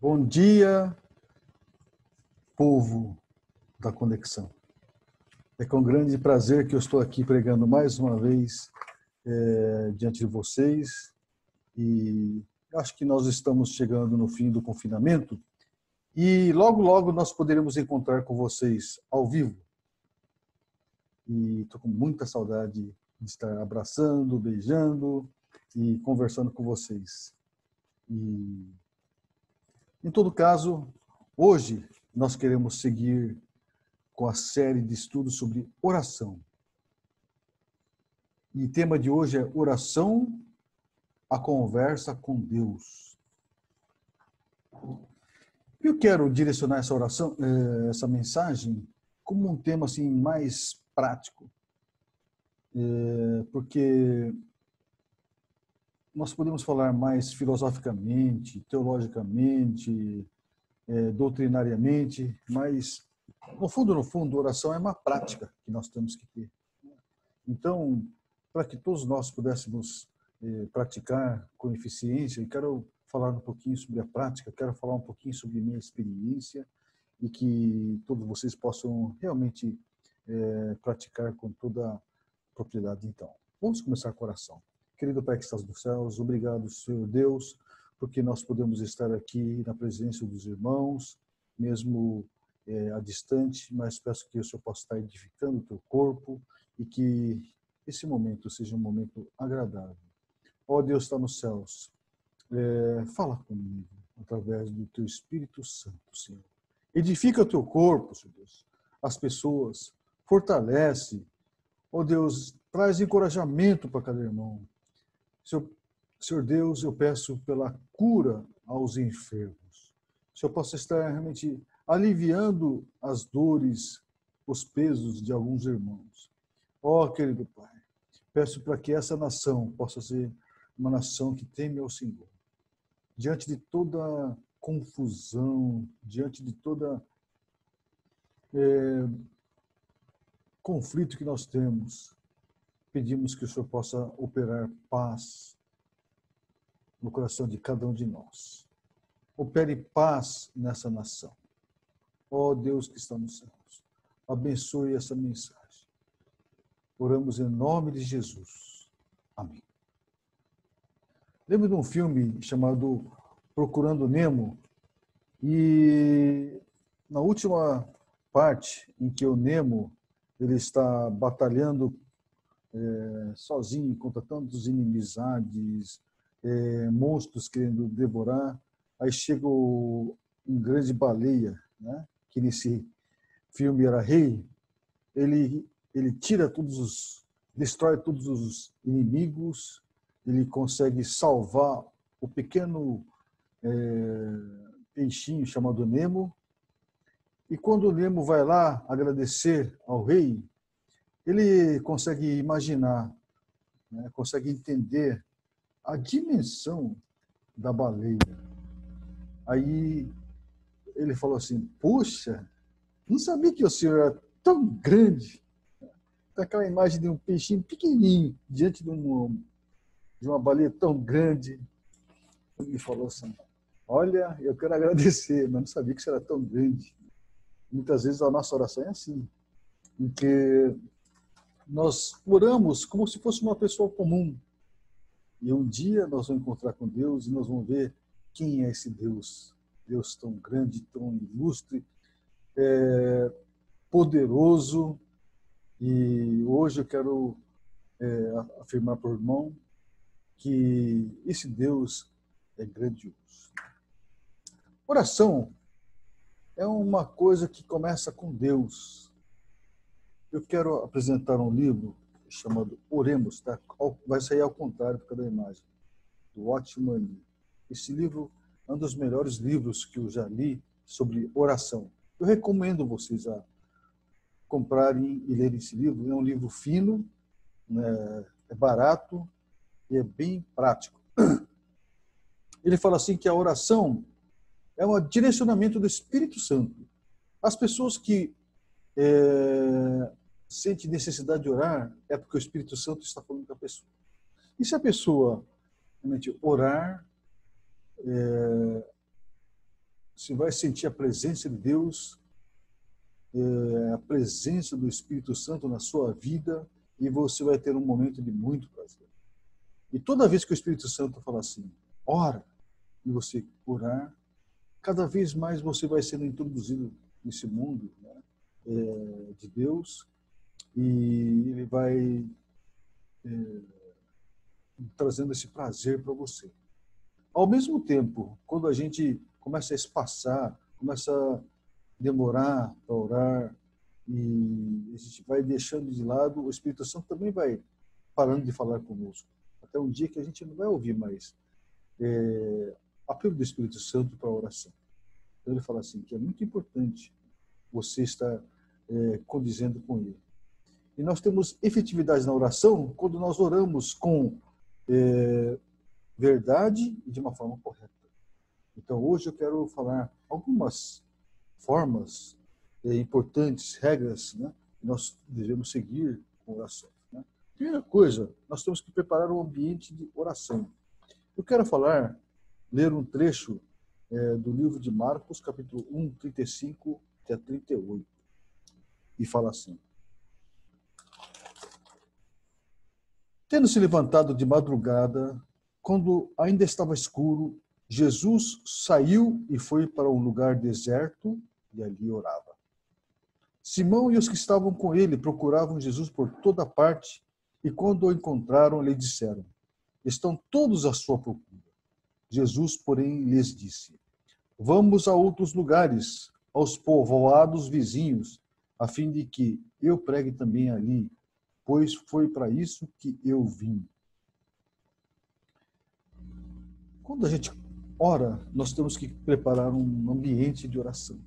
Bom dia, povo da Conexão. É com grande prazer que eu estou aqui pregando mais uma vez diante de vocês e acho que nós estamos chegando no fim do confinamento e logo, logo nós poderemos encontrar com vocês ao vivo. E estou com muita saudade de estar abraçando, beijando e conversando com vocês. E, em todo caso, hoje nós queremos seguir com a série de estudos sobre oração. E o tema de hoje é oração, a conversa com Deus. Eu quero direcionar essa oração, essa mensagem, como um tema assim mais prático, porque nós podemos falar mais filosoficamente, teologicamente, doutrinariamente, mas no fundo, oração é uma prática que nós temos que ter. Então, para que todos nós pudéssemos praticar com eficiência, e quero falar um pouquinho sobre a prática, quero falar um pouquinho sobre minha experiência e que todos vocês possam realmente praticar com toda a propriedade. Então, vamos começar com a oração. Querido Pai que estás nos céus, obrigado, Senhor Deus, porque nós podemos estar aqui na presença dos irmãos, mesmo a distante, mas peço que o Senhor possa estar edificando o teu corpo e que esse momento seja um momento agradável. Ó Deus está nos céus, fala comigo através do teu Espírito Santo, Senhor. Edifica o teu corpo, Senhor Deus, as pessoas, fortalece. Ó Deus, traz encorajamento para cada irmão. Senhor Deus, eu peço pela cura aos enfermos. O Senhor possa estar realmente aliviando as dores, os pesos de alguns irmãos. Ó, querido Pai, peço para que essa nação possa ser uma nação que teme ao Senhor. Diante de toda confusão, diante de toda conflito que nós temos, pedimos que o Senhor possa operar paz no coração de cada um de nós. Opere paz nessa nação. Ó Deus que está nos céus, abençoe essa mensagem. Oramos em nome de Jesus. Amém. Lembro de um filme chamado Procurando Nemo, e na última parte em que o Nemo ele está batalhando sozinho contra tantas inimizades, monstros querendo devorar, aí chega um grande baleia, né, que nesse filme era rei, ele destrói todos os inimigos, ele consegue salvar o pequeno peixinho chamado Nemo, e quando o Nemo vai lá agradecer ao rei, ele consegue imaginar, né, consegue entender a dimensão da baleia. Aí ele falou assim, puxa, não sabia que o senhor era tão grande. Aquela imagem de um peixinho pequenininho diante de uma baleia tão grande. Ele falou assim, olha, eu quero agradecer, mas não sabia que você era tão grande. Muitas vezes a nossa oração é assim, em que nós oramos como se fosse uma pessoa comum. E um dia nós vamos encontrar com Deus e nós vamos ver quem é esse Deus. Deus tão grande, tão ilustre, poderoso. E hoje eu quero afirmar para o irmão que esse Deus é grandioso. Oração é uma coisa que começa com Deus. Eu quero apresentar um livro chamado Oremos, tá? Vai sair ao contrário por cada imagem, do Watchman Nee. Esse livro é um dos melhores livros que eu já li sobre oração. Eu recomendo vocês a comprarem e lerem esse livro. É um livro fino, né? É barato e é bem prático. Ele fala assim que a oração é um direcionamento do Espírito Santo. As pessoas que sentem necessidade de orar é porque o Espírito Santo está falando com a pessoa. E se a pessoa realmente orar, você vai sentir a presença de Deus, a presença do Espírito Santo na sua vida, e você vai ter um momento de muito prazer. E toda vez que o Espírito Santo fala assim, ora, e você orar, cada vez mais você vai sendo introduzido nesse mundo, né, de Deus, e ele vai trazendo esse prazer para você. Ao mesmo tempo, quando a gente começa a espaçar, começa a demorar para orar, e a gente vai deixando de lado, o Espírito Santo também vai parando de falar conosco. Até um dia que a gente não vai ouvir mais apelo do Espírito Santo para a oração. Então ele fala assim, que é muito importante você estar condizendo com ele. E nós temos efetividade na oração quando nós oramos com verdade e de uma forma correta. Então hoje eu quero falar algumas formas importantes, regras, né, que nós devemos seguir com oração. Né? Primeira coisa, nós temos que preparar um ambiente de oração. Eu quero ler um trecho do livro de Marcos, capítulo 1, 35 até 38. E fala assim: Tendo se levantado de madrugada, quando ainda estava escuro, Jesus saiu e foi para um lugar deserto e ali orava. Simão e os que estavam com ele procuravam Jesus por toda parte e quando o encontraram, lhe disseram: Estão todos à sua procura. Jesus, porém, lhes disse: Vamos a outros lugares, aos povoados vizinhos, a fim de que eu pregue também ali, pois foi para isso que eu vim. Quando a gente ora, nós temos que preparar um ambiente de oração.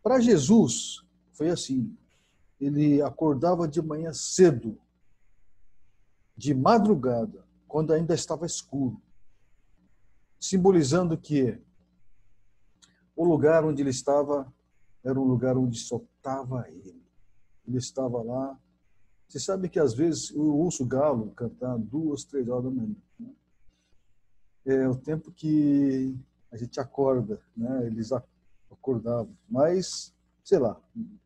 Para Jesus, foi assim. Ele acordava de manhã cedo, de madrugada, quando ainda estava escuro, simbolizando que o lugar onde ele estava era um lugar onde só estava ele. Ele estava lá. Você sabe que às vezes eu ouço galo cantar 2, 3 horas da manhã. Né? É o tempo que a gente acorda, né? Eles acordavam. Mas, sei lá,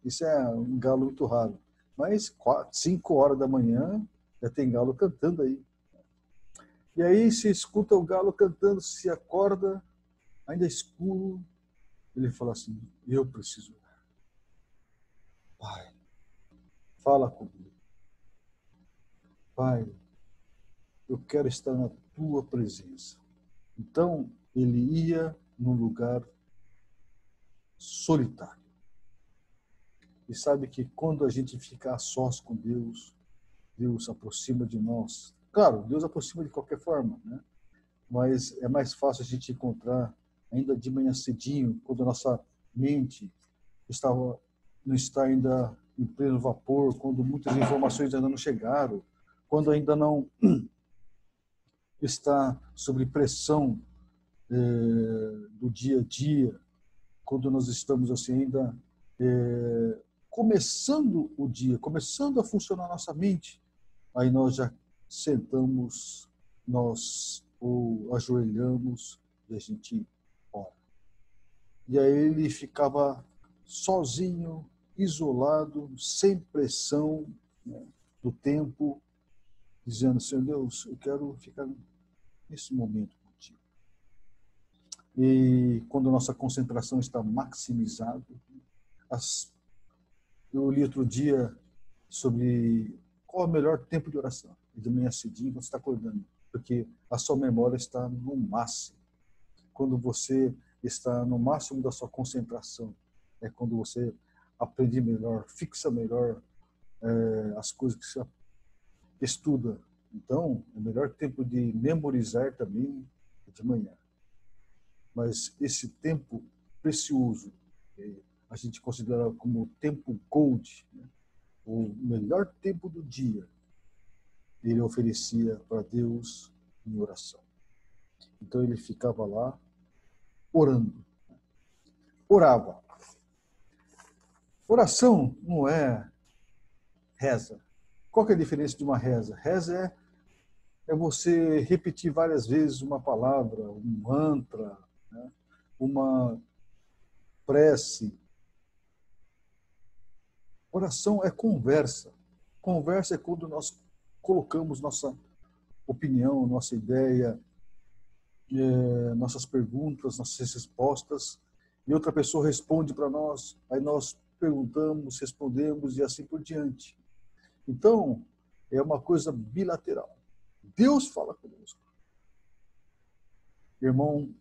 isso é um galo muito raro. Mas 4, 5 horas da manhã já tem galo cantando aí. E aí se escuta o galo cantando, se acorda, ainda é escuro, ele fala assim, eu preciso orar. Pai, fala comigo. Pai, eu quero estar na tua presença. Então, ele ia num lugar solitário. E sabe que quando a gente fica a sós com Deus, Deus aproxima de nós. Claro, Deus aproxima de qualquer forma, né? Mas é mais fácil a gente encontrar ainda de manhã cedinho, quando a nossa mente não está ainda em pleno vapor, quando muitas informações ainda não chegaram, quando ainda não está sob pressão do dia a dia, quando nós estamos assim ainda começando o dia, começando a funcionar a nossa mente, aí nós já sentamos, nós ou ajoelhamos e a gente ora. E aí ele ficava sozinho, isolado, sem pressão, né, do tempo, dizendo, Senhor Deus, eu quero ficar nesse momento contigo. E quando a nossa concentração está maximizada, eu li outro dia sobre qual é o melhor tempo de oração. De manhã cedinho, quando você está acordando, porque a sua memória está no máximo. Quando você está no máximo da sua concentração, é quando você aprende melhor, fixa melhor as coisas que você estuda. Então, o melhor tempo de memorizar também é de manhã. Mas esse tempo precioso, a gente considera como tempo gold, né? O melhor tempo do dia, ele oferecia para Deus em oração. Então ele ficava lá orando. Orava. Oração não é reza. Qual que é a diferença de uma reza? Reza é você repetir várias vezes uma palavra, um mantra, né? uma prece. Oração é conversa. Conversa é quando nós colocamos nossa opinião, nossa ideia, nossas perguntas, nossas respostas, e outra pessoa responde para nós, aí nós perguntamos, respondemos e assim por diante. Então, é uma coisa bilateral. Deus fala conosco. Irmão,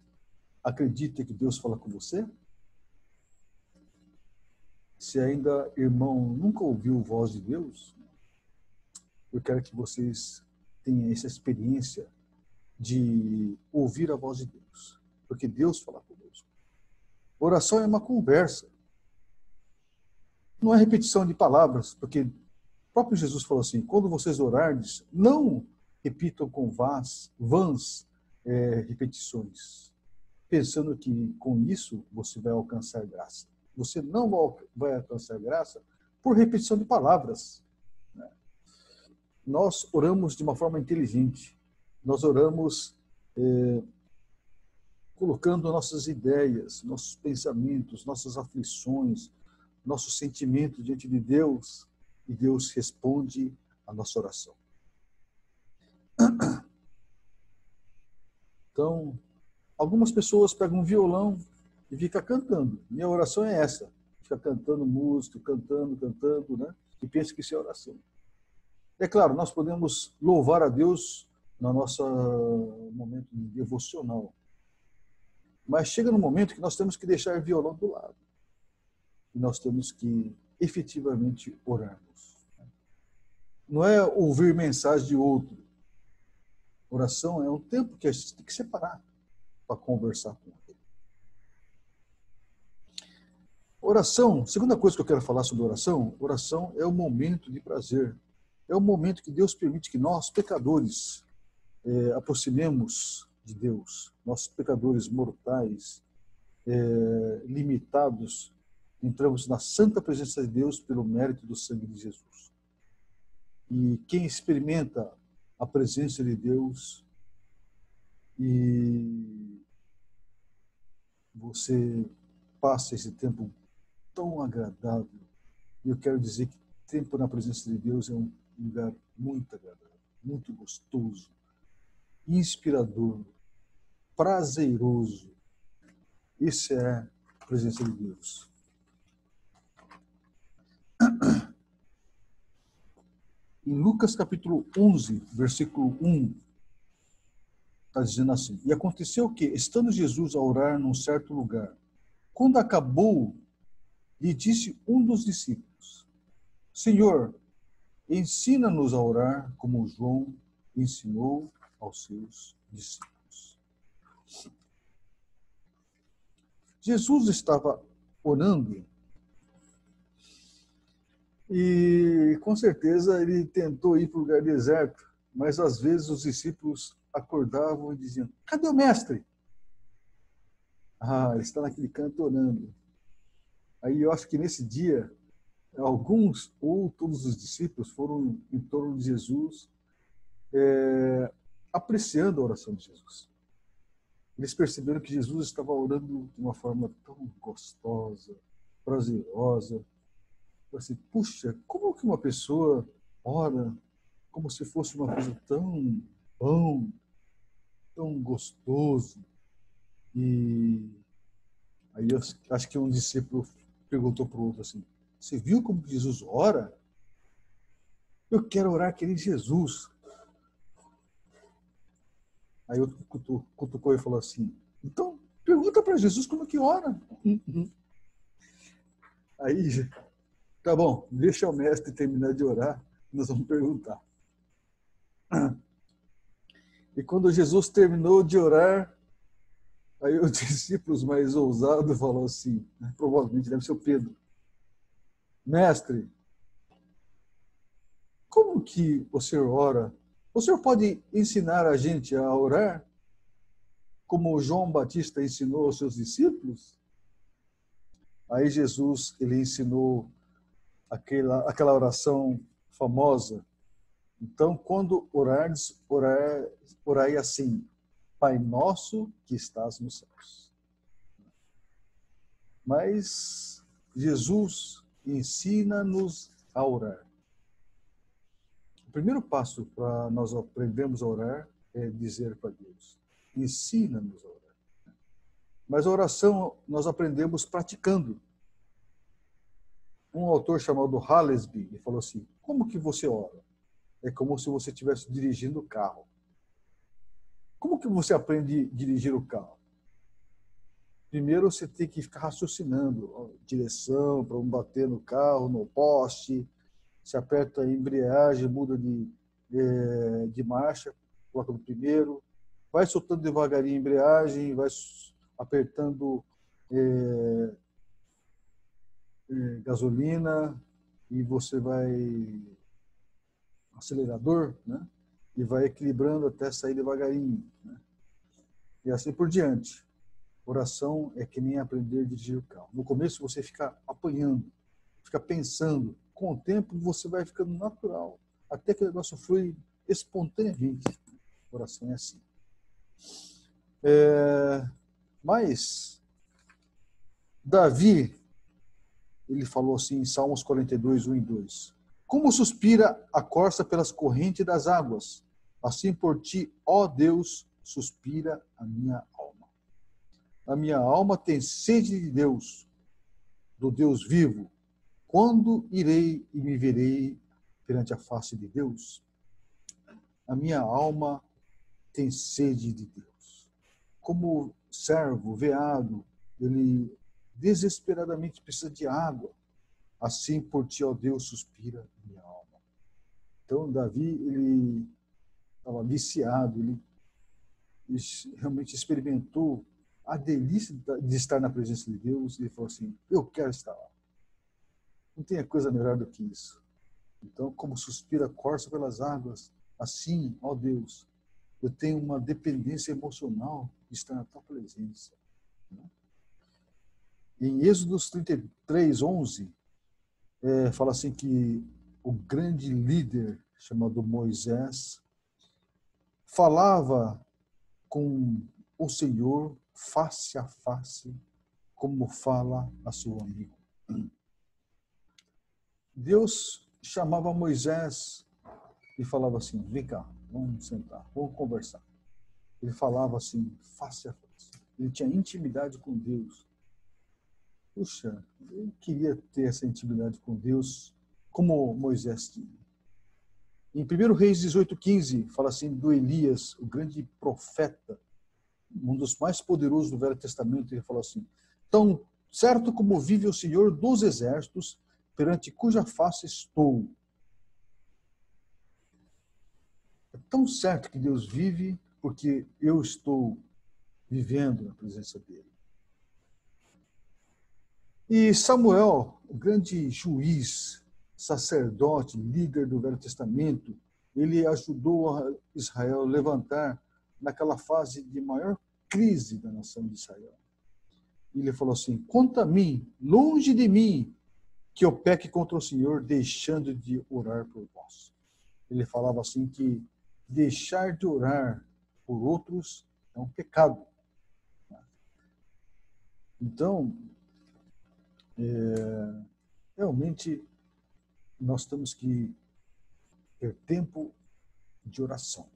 acredita que Deus fala com você? Se ainda, irmão, nunca ouviu a voz de Deus, eu quero que vocês tenham essa experiência de ouvir a voz de Deus, porque Deus fala conosco. Oração é uma conversa. Não é repetição de palavras, porque o próprio Jesus falou assim, quando vocês orardes, não repitam com vãs repetições, pensando que com isso você vai alcançar graça. Você não vai alcançar graça por repetição de palavras. Nós oramos de uma forma inteligente. Nós oramos colocando nossas ideias, nossos pensamentos, nossas aflições, nossos sentimentos diante de Deus, e Deus responde a nossa oração. Então, algumas pessoas pegam um violão e ficam cantando. Minha oração é essa. Fica cantando música, cantando, né? E pensa que isso é oração. É claro, nós podemos louvar a Deus no nosso momento devocional. Mas chega no momento que nós temos que deixar o violão do lado. E nós temos que efetivamente orarmos. Não é ouvir mensagem de outro. Oração é um tempo que a gente tem que separar para conversar com ele. Oração, segunda coisa que eu quero falar sobre oração, oração é o momento de prazer. É o momento que Deus permite que nós, pecadores, aproximemos de Deus. Nós, pecadores mortais, limitados, entramos na santa presença de Deus pelo mérito do sangue de Jesus. E quem experimenta a presença de Deus e você passa esse tempo tão agradável, e eu quero dizer que tempo na presença de Deus é um lugar muito agradável, muito gostoso, inspirador, prazeroso. Isso é a presença de Deus. Em Lucas capítulo 11, versículo 1, está dizendo assim, e aconteceu que, estando Jesus a orar num certo lugar, quando acabou, lhe disse um dos discípulos, Senhor, ensina-nos a orar como João ensinou aos seus discípulos. Jesus estava orando e, com certeza, ele tentou ir para o lugar deserto, mas, às vezes, os discípulos acordavam e diziam, cadê o mestre? Ah, ele está naquele canto orando. Aí eu acho que nesse dia, alguns ou todos os discípulos foram em torno de Jesus, apreciando a oração de Jesus. Eles perceberam que Jesus estava orando de uma forma tão gostosa, prazerosa. Assim, puxa, como que uma pessoa ora como se fosse uma coisa tão bom, tão gostoso? E aí eu acho que um discípulo perguntou para o outro assim, você viu como Jesus ora? Eu quero orar que nem Jesus. Aí outro cutucou e falou assim, então pergunta para Jesus como que ora. Aí, tá bom, deixa o mestre terminar de orar, nós vamos perguntar. E quando Jesus terminou de orar, aí os discípulos mais ousados falou assim, provavelmente deve ser o Pedro, mestre, como que o senhor ora? O senhor pode ensinar a gente a orar como João Batista ensinou aos seus discípulos? Aí Jesus, ele ensinou aquela oração famosa. Então, quando orardes, orai assim, Pai nosso que estás nos céus. Mas Jesus ensina-nos a orar. O primeiro passo para nós aprendermos a orar é dizer para Deus: ensina-nos a orar. Mas a oração nós aprendemos praticando. Um autor chamado Hallesby, ele falou assim: como que você ora? É como se você estivesse dirigindo o carro. Como que você aprende a dirigir o carro? Primeiro você tem que ficar raciocinando direção para não bater no carro, no poste. Você aperta a embreagem, muda de marcha, coloca no primeiro, vai soltando devagarinho a embreagem, vai apertando gasolina e você vai acelerador, né? E vai equilibrando até sair devagarinho, né? E assim por diante. Oração é que nem aprender a dirigir o carro. No começo você fica apanhando, fica pensando. Com o tempo você vai ficando natural, até que o negócio flui espontaneamente. A oração é assim. Mas Davi, ele falou assim em Salmos 42, 1 e 2. Como suspira a corça pelas correntes das águas, assim por ti, ó Deus, suspira a minha alma. A minha alma tem sede de Deus, do Deus vivo. Quando irei e me verei perante a face de Deus? A minha alma tem sede de Deus. Como servo, veado, ele desesperadamente precisa de água. Assim por ti, ó Deus, suspira minha alma. Então, Davi, ele estava viciado, ele realmente experimentou a delícia de estar na presença de Deus e ele falou assim: eu quero estar lá. Não tem coisa melhor do que isso. Então, como suspira a corça pelas águas, assim, ó Deus, eu tenho uma dependência emocional de estar na tua presença. Em Êxodo 33, 11, fala assim que o grande líder chamado Moisés falava com o Senhor face a face, como fala a seu amigo. Deus chamava Moisés e falava assim: vem cá, vamos sentar, vamos conversar. Ele falava assim, face a face. Ele tinha intimidade com Deus. Puxa, eu queria ter essa intimidade com Deus como Moisés tinha. Em 1 Reis 18:15, fala assim do Elias, o grande profeta, um dos mais poderosos do Velho Testamento. Ele fala assim: tão certo como vive o Senhor dos exércitos, perante cuja face estou. É tão certo que Deus vive, porque eu estou vivendo na presença dele. E Samuel, o grande juiz, sacerdote, líder do Velho Testamento, ele ajudou Israel a levantar naquela fase de maior crise da nação de Israel. E ele falou assim: quanto a mim, longe de mim, que eu peque contra o Senhor, deixando de orar por vós. Ele falava assim que deixar de orar por outros é um pecado. Então, realmente, nós temos que ter tempo de oração.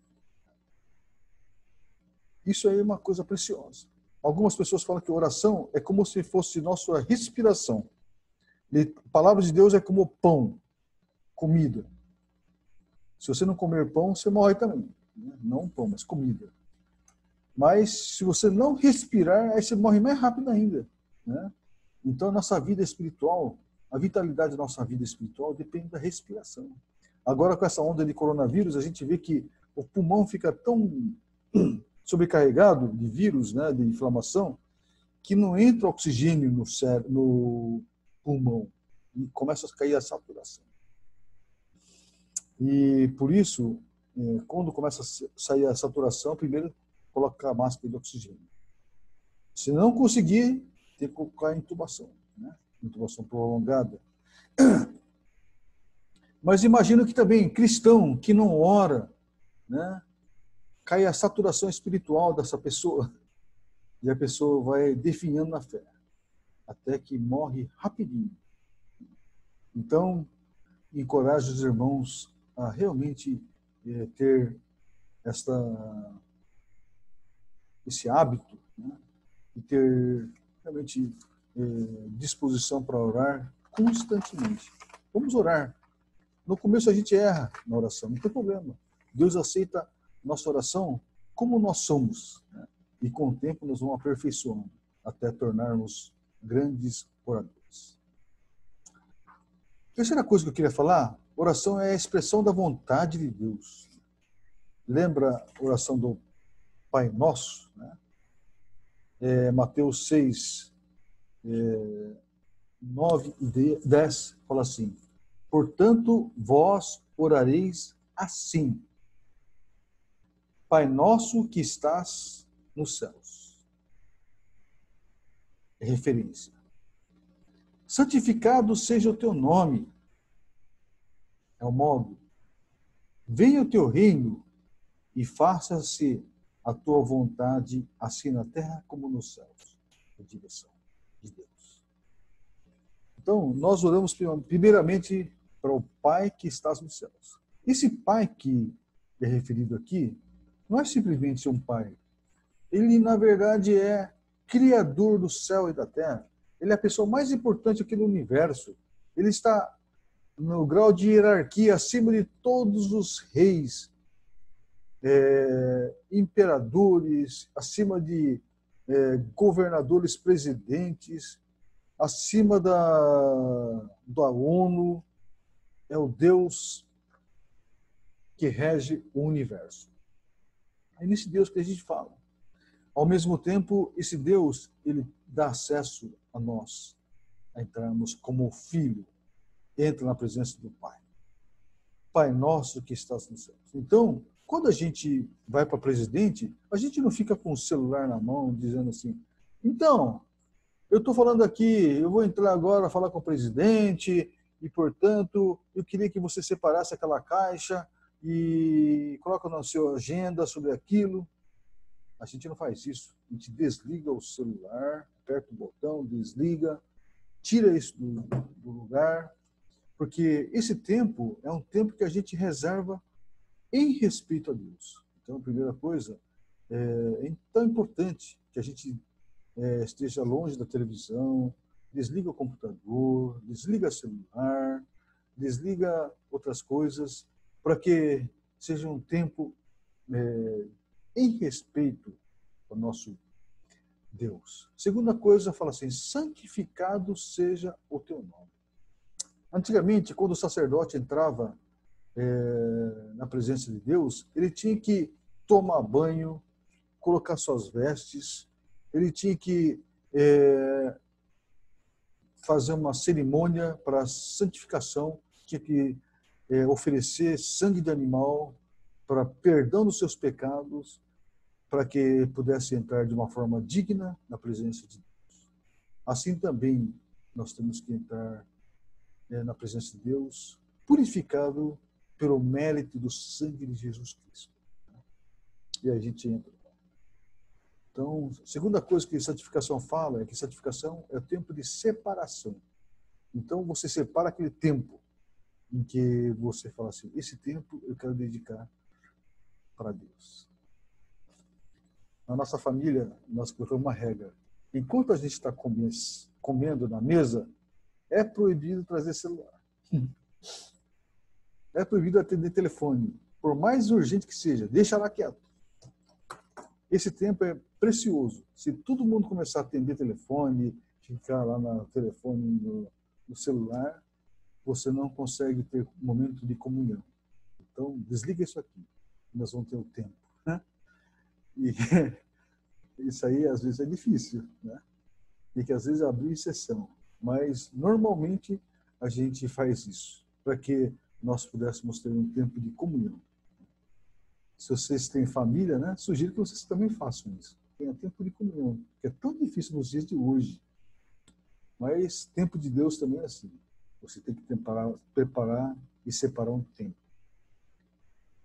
Isso aí é uma coisa preciosa. Algumas pessoas falam que oração é como se fosse nossa respiração. A palavra de Deus é como pão, comida. Se você não comer pão, você morre também. Não pão, mas comida. Mas se você não respirar, aí você morre mais rápido ainda, né? Então, a nossa vida espiritual, a vitalidade da nossa vida espiritual depende da respiração. Agora, com essa onda de coronavírus, a gente vê que o pulmão fica tão sobrecarregado de vírus, né, de inflamação, que não entra oxigênio no pulmão e começa a cair a saturação. E por isso, quando começa a sair a saturação, primeiro colocar a máscara de oxigênio. Se não conseguir, tem que colocar a intubação, né? Intubação prolongada. Mas imagino que também cristão que não ora, né, cai a saturação espiritual dessa pessoa e a pessoa vai definhando na fé. até que morre rapidinho. Então, encorajo os irmãos a realmente ter esse hábito, né? E ter realmente disposição para orar constantemente. Vamos orar. No começo a gente erra na oração, não tem problema. Deus aceita nossa oração como nós somos, né? E com o tempo nós vamos aperfeiçoando até tornarmos grandes oradores. Terceira coisa que eu queria falar, oração é a expressão da vontade de Deus. Lembra a oração do Pai Nosso, né? Mateus 6, 9 e 10, fala assim: portanto, vós orareis assim: Pai nosso que estás nos céus. É referência. Santificado seja o teu nome. É o modo. Venha o teu reino e faça-se a tua vontade, assim na terra como nos céus. A direção de Deus. Então, nós oramos primeiramente para o Pai que estás nos céus. Esse Pai que é referido aqui não é simplesmente um Pai. Ele, na verdade, é Criador do céu e da terra. Ele é a pessoa mais importante aqui no universo. Ele está no grau de hierarquia acima de todos os reis, imperadores, acima de governadores, presidentes, acima da ONU. É o Deus que rege o universo. É nesse Deus que a gente fala. Ao mesmo tempo, esse Deus, ele dá acesso a nós, a entrarmos como filho, entra na presença do Pai. Pai nosso que estás no céu. Então, quando a gente vai para presidente, a gente não fica com o celular na mão, dizendo assim, então, eu estou falando aqui, eu vou entrar agora a falar com o presidente, e, portanto, eu queria que você separasse aquela caixa e coloca na sua agenda sobre aquilo. A gente não faz isso. A gente desliga o celular, aperta o botão, desliga, tira isso do lugar, porque esse tempo é um tempo que a gente reserva em respeito a Deus. Então, a primeira coisa, é tão importante que a gente esteja longe da televisão, desliga o computador, desliga o celular, desliga outras coisas, para que seja um tempo em respeito ao nosso Deus. Segunda coisa, fala assim, santificado seja o teu nome. Antigamente, quando o sacerdote entrava na presença de Deus, ele tinha que tomar banho, colocar suas vestes, ele tinha que fazer uma cerimônia para santificação, tinha que oferecer sangue de animal para perdão dos seus pecados, para que pudesse entrar de uma forma digna na presença de Deus. Assim também nós temos que entrar na presença de Deus, purificado pelo mérito do sangue de Jesus Cristo. E a gente entra. Então, a segunda coisa que santificação fala é que santificação é o tempo de separação. Então, você separa aquele tempo em que você fala assim, esse tempo eu quero dedicar para Deus. Na nossa família, nós colocamos uma regra. Enquanto a gente está comendo na mesa, é proibido trazer celular. É proibido atender telefone. Por mais urgente que seja, deixa lá quieto. Esse tempo é precioso. Se todo mundo começar a atender telefone, ficar lá no telefone, no celular, você não consegue ter um momento de comunhão. Então, desliga isso aqui. Nós vamos ter o tempo. Né? E isso aí, às vezes, é difícil. Né? E que, às vezes, abrir exceção. Mas, normalmente, a gente faz isso, para que nós pudéssemos ter um tempo de comunhão. Se vocês têm família, né, sugiro que vocês também façam isso. Tenha tempo de comunhão, que é tão difícil nos dias de hoje. Mas tempo de Deus também é assim. Você tem que preparar e separar um tempo.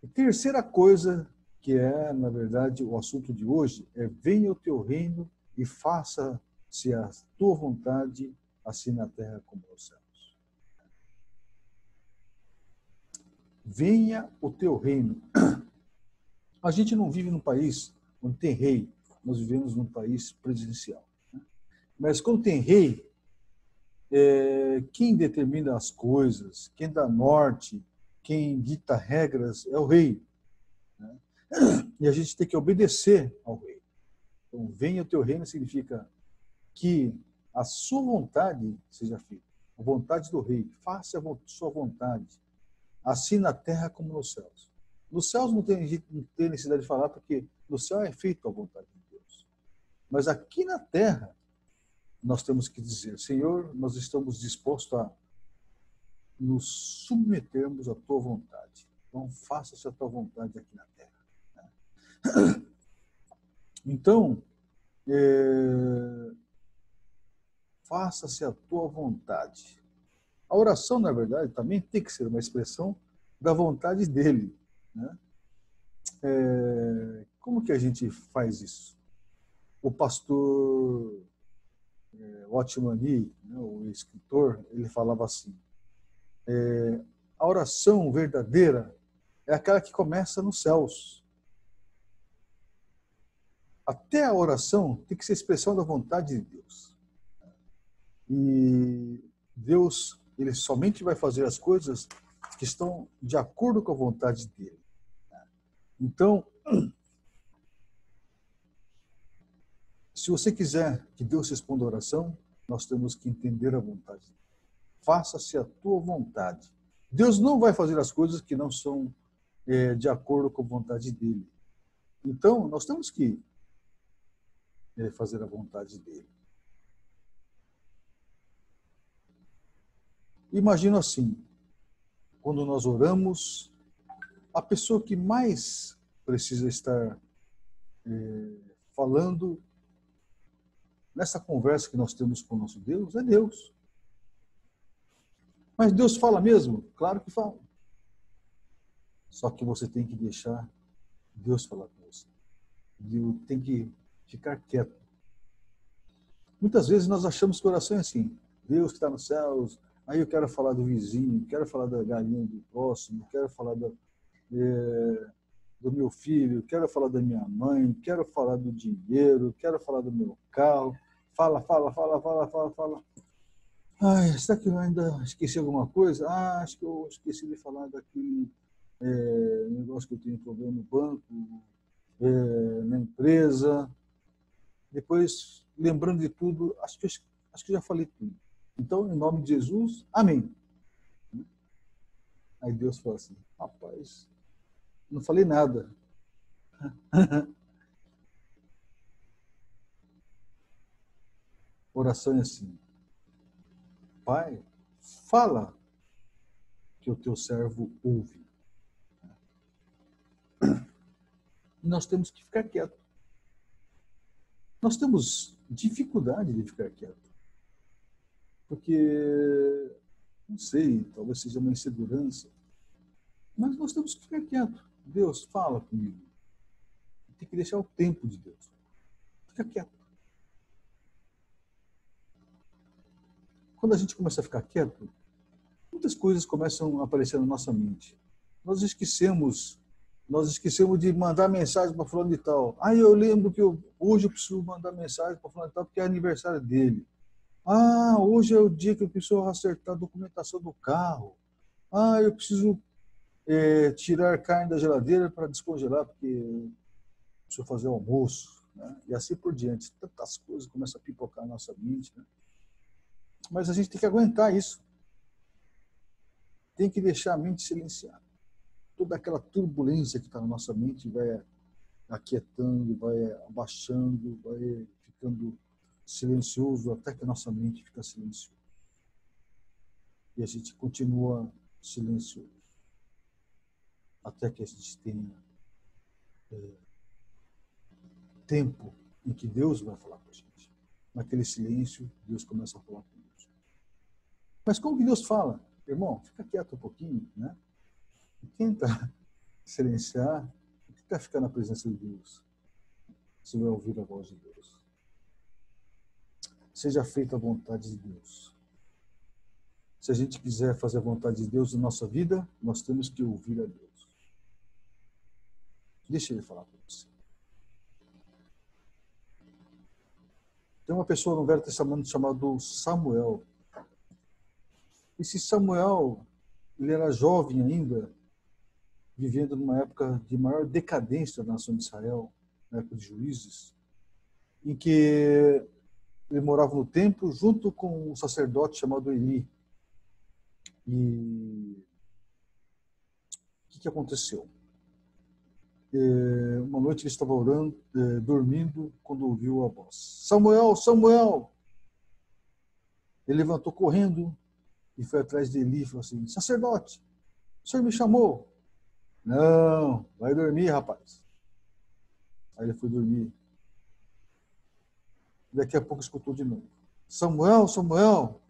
E terceira coisa, que é, na verdade, o assunto de hoje, é venha o teu reino e faça se a tua vontade, assim na terra como nos céus. Venha o teu reino. A gente não vive num país onde tem rei, nós vivemos num país presidencial. Mas quando tem rei, quem determina as coisas, quem dá norte, quem dita regras é o rei. E a gente tem que obedecer ao rei. Então, venha o teu reino significa que a sua vontade seja feita. A vontade do rei. Faça a sua vontade. Assim na terra como nos céus. Nos céus não tem necessidade de falar, porque no céu é feita a vontade de Deus. Mas aqui na terra, nós temos que dizer, Senhor, nós estamos dispostos a nos submetermos à tua vontade. Então, faça-se a tua vontade aqui na terra. Então, faça-se a tua vontade. A oração, na verdade, também tem que ser uma expressão da vontade dele. Né? Como que a gente faz isso? O pastor Watchman Nee, né, o escritor, ele falava assim, a oração verdadeira é aquela que começa nos céus. Até a oração tem que ser expressão da vontade de Deus. E Deus, ele somente vai fazer as coisas que estão de acordo com a vontade dele. Então, se você quiser que Deus responda a oração, nós temos que entender a vontade dele. Faça-se a tua vontade. Deus não vai fazer as coisas que não são de acordo com a vontade dele. Então, nós temos que fazer a vontade dele. Imagino assim, quando nós oramos, a pessoa que mais precisa estar falando nessa conversa que nós temos com o nosso Deus é Deus. Mas Deus fala mesmo? Claro que fala. Só que você tem que deixar Deus falar com você. Deus tem que ficar quieto. Muitas vezes nós achamos que oração é assim, Deus que está nos céus, aí eu quero falar do vizinho, quero falar da galinha do próximo, quero falar do meu filho, quero falar da minha mãe, quero falar do dinheiro, quero falar do meu carro. Fala. Ai, será que eu ainda esqueci alguma coisa? Acho que eu esqueci de falar daquele negócio que eu tenho problema no banco, na empresa. Depois, lembrando de tudo, acho que já falei tudo. Então, em nome de Jesus, amém. Aí Deus fala assim, rapaz, não falei nada. Oração é assim, Pai, fala que o teu servo ouve. E nós temos que ficar quieto. Nós temos dificuldade de ficar quieto. Porque, não sei, talvez seja uma insegurança, mas nós temos que ficar quieto. Deus, fala comigo. Tem que deixar o tempo de Deus. Fica quieto. Quando a gente começa a ficar quieto, muitas coisas começam a aparecer na nossa mente. Nós esquecemos de mandar mensagem para fulano de tal. Ah, eu lembro que hoje eu preciso mandar mensagem para fulano de tal porque é aniversário dele. Ah, hoje é o dia que eu preciso acertar a documentação do carro. Ah, eu preciso tirar carne da geladeira para descongelar porque preciso fazer o almoço. Né? E assim por diante. Tantas coisas começam a pipocar na nossa mente. Né? Mas a gente tem que aguentar isso. Tem que deixar a mente silenciada. Toda aquela turbulência que está na nossa mente vai aquietando, vai abaixando, vai ficando silencioso até que a nossa mente fica silenciosa. E a gente continua silencioso até que a gente tenha tempo em que Deus vai falar com a gente. Naquele silêncio, Deus começa a falar conosco. Mas como que Deus fala? Irmão, fica quieto um pouquinho, né? E tenta silenciar, tenta ficar na presença de Deus. Você vai ouvir a voz de Deus. seja feita a vontade de Deus. Se a gente quiser fazer a vontade de Deus na nossa vida, nós temos que ouvir a Deus. Deixa ele falar para você. Tem uma pessoa no Velho Testamento chamado Samuel. Esse Samuel, ele era jovem ainda, vivendo numa época de maior decadência da nação de Israel, na época de Juízes, em que ele morava no templo junto com um sacerdote chamado Eli. E o que aconteceu? Uma noite ele estava orando, dormindo, quando ouviu a voz: Samuel, Samuel! Ele levantou correndo e foi atrás de Eli e falou assim: sacerdote, o senhor me chamou? Não, vai dormir, rapaz. Aí ele foi dormir. Daqui a pouco escutou de novo: Samuel, Samuel!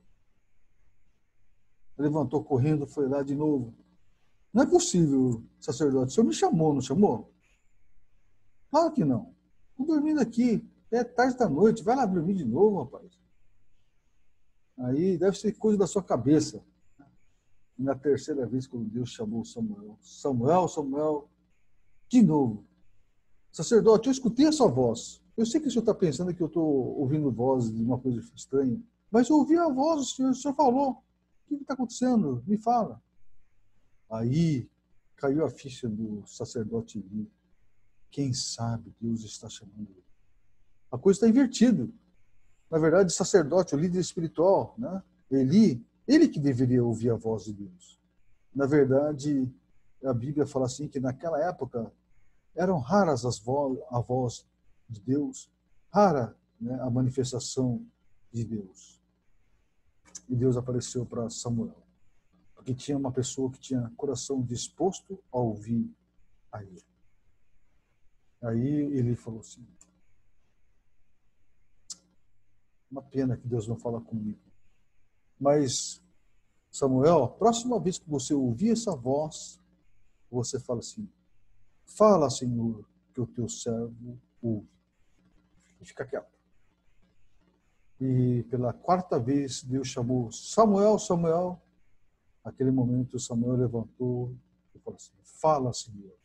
Ele levantou correndo, foi lá de novo. Não é possível, sacerdote, o senhor me chamou, não chamou? Claro que não. Estou dormindo aqui, é tarde da noite, vai lá dormir de novo, rapaz. Aí deve ser coisa da sua cabeça. E na terceira vez, quando Deus chamou Samuel: Samuel, Samuel, de novo: sacerdote, eu escutei a sua voz. Eu sei que o senhor está pensando que eu estou ouvindo voz de uma coisa estranha, mas eu ouvi a voz, o senhor falou. O que está acontecendo? Me fala. Aí caiu a ficha do sacerdote Eli. Quem sabe Deus está chamando ele. A coisa está invertida. Na verdade, o sacerdote, o líder espiritual, né? Eli, ele que deveria ouvir a voz de Deus. Na verdade, a Bíblia fala assim que naquela época eram raras a voz de Deus, rara, né, a manifestação de Deus. E Deus apareceu para Samuel, porque tinha uma pessoa que tinha coração disposto a ouvir a ele. Aí ele falou assim: uma pena que Deus não fala comigo. Mas, Samuel, a próxima vez que você ouvir essa voz, você fala assim: fala, Senhor, que o teu servo ouve. E fica quieto. E pela quarta vez, Deus chamou: Samuel, Samuel. Naquele momento, Samuel levantou e falou assim: fala, Senhor,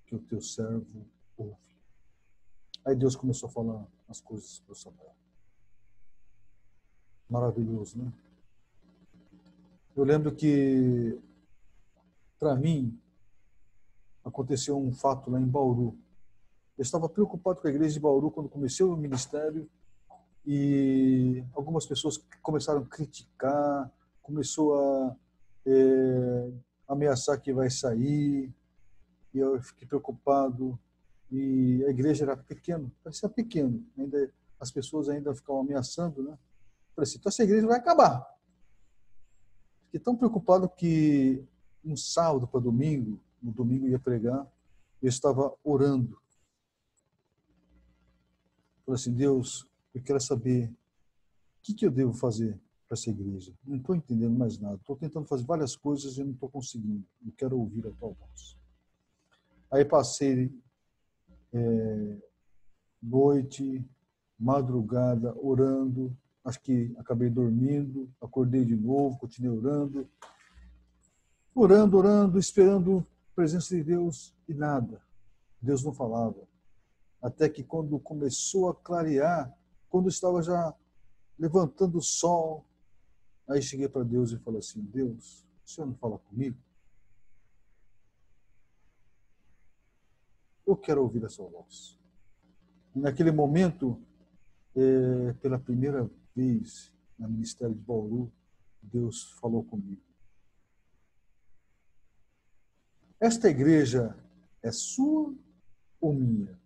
que o teu servo ouve. Aí Deus começou a falar as coisas para Samuel. Maravilhoso, né? Eu lembro que, para mim, aconteceu um fato lá em Bauru. Eu estava preocupado com a igreja de Bauru quando comecei o ministério e algumas pessoas começaram a criticar, começou a ameaçar que vai sair, e eu fiquei preocupado. E a igreja era pequena, parecia pequeno, ainda, as pessoas ainda ficavam ameaçando, né? Falei assim: então essa igreja vai acabar. Fiquei tão preocupado que um sábado para domingo, no domingo eu ia pregar, eu estava orando. Falei assim: Deus, eu quero saber o que eu devo fazer para essa igreja. Não estou entendendo mais nada. Estou tentando fazer várias coisas e não estou conseguindo. Eu quero ouvir a tua voz. Aí passei noite, madrugada, orando. Acho que acabei dormindo, acordei de novo, continuei orando. Orando, esperando a presença de Deus e nada. Deus não falava. Até que quando começou a clarear, quando estava já levantando o sol, aí cheguei para Deus e falei assim: Deus, o Senhor não fala comigo? Eu quero ouvir a sua voz. E naquele momento, pela primeira vez no ministério de Bauru, Deus falou comigo: esta igreja é sua ou minha?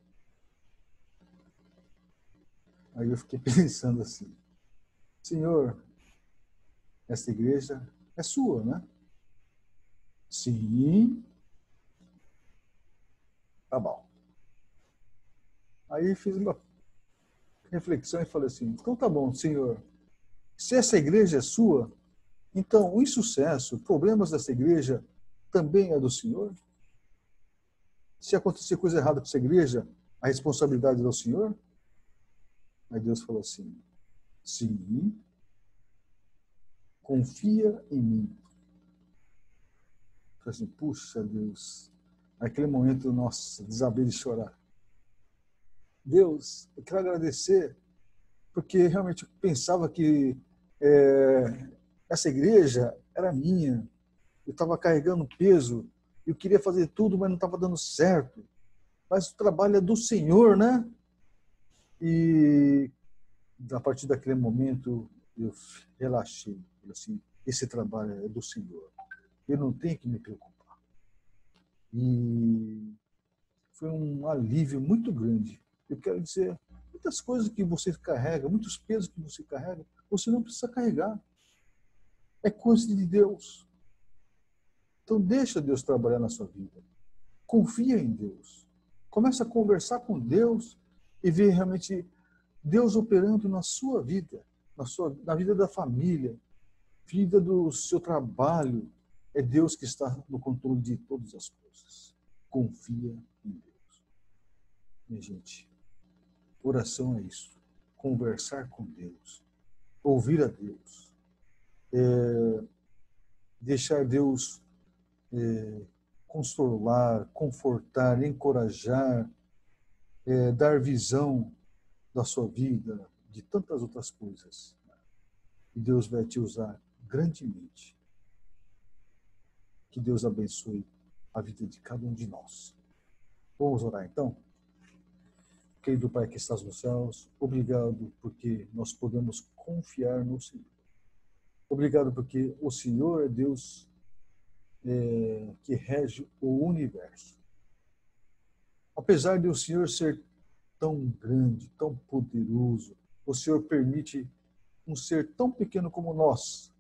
Aí eu fiquei pensando assim: Senhor, esta igreja é sua, né? Sim. Tá bom. Aí fiz uma reflexão e falei assim: então tá bom, Senhor, se essa igreja é sua, então o insucesso, problemas dessa igreja também é do Senhor? Se acontecer coisa errada com essa igreja, a responsabilidade é do Senhor? Aí Deus falou assim: Sim, confia em mim. Falei assim, puxa Deus, naquele momento, nossa, desabei de chorar. Deus, eu quero agradecer, porque realmente eu pensava que essa igreja era minha, eu estava carregando peso, eu queria fazer tudo, mas não estava dando certo. Mas o trabalho é do Senhor, né? E a partir daquele momento eu relaxei. Falei assim, esse trabalho é do Senhor. Eu não tenho que me preocupar. E foi um alívio muito grande. Eu quero dizer, muitas coisas que você carrega, muitos pesos que você carrega, você não precisa carregar. É coisa de Deus. Então deixa Deus trabalhar na sua vida. Confia em Deus. Começa a conversar com Deus e ver realmente Deus operando na sua vida, na vida da família, vida do seu trabalho. É Deus que está no controle de todas as coisas. Confia em Deus. Minha gente, oração é isso. Conversar com Deus. Ouvir a Deus. Deixar Deus consolar, confortar, encorajar, dar visão da sua vida, de tantas outras coisas. E Deus vai te usar grandemente. Que Deus abençoe a vida de cada um de nós. Vamos orar então? Querido Pai que estás nos céus, obrigado porque nós podemos confiar no Senhor. Obrigado porque o Senhor é Deus que rege o universo. Apesar de o Senhor ser tão grande, tão poderoso, o Senhor permite um ser tão pequeno como nós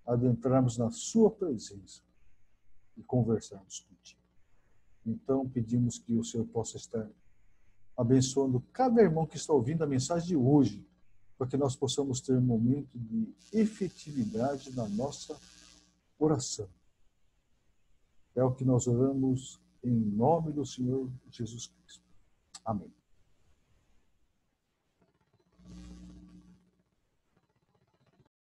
adentrarmos na sua presença e conversarmos contigo. Então pedimos que o Senhor possa estar abençoando cada irmão que está ouvindo a mensagem de hoje, para que nós possamos ter um momento de efetividade na nossa oração. É o que nós oramos em nome do Senhor Jesus Cristo. Amém.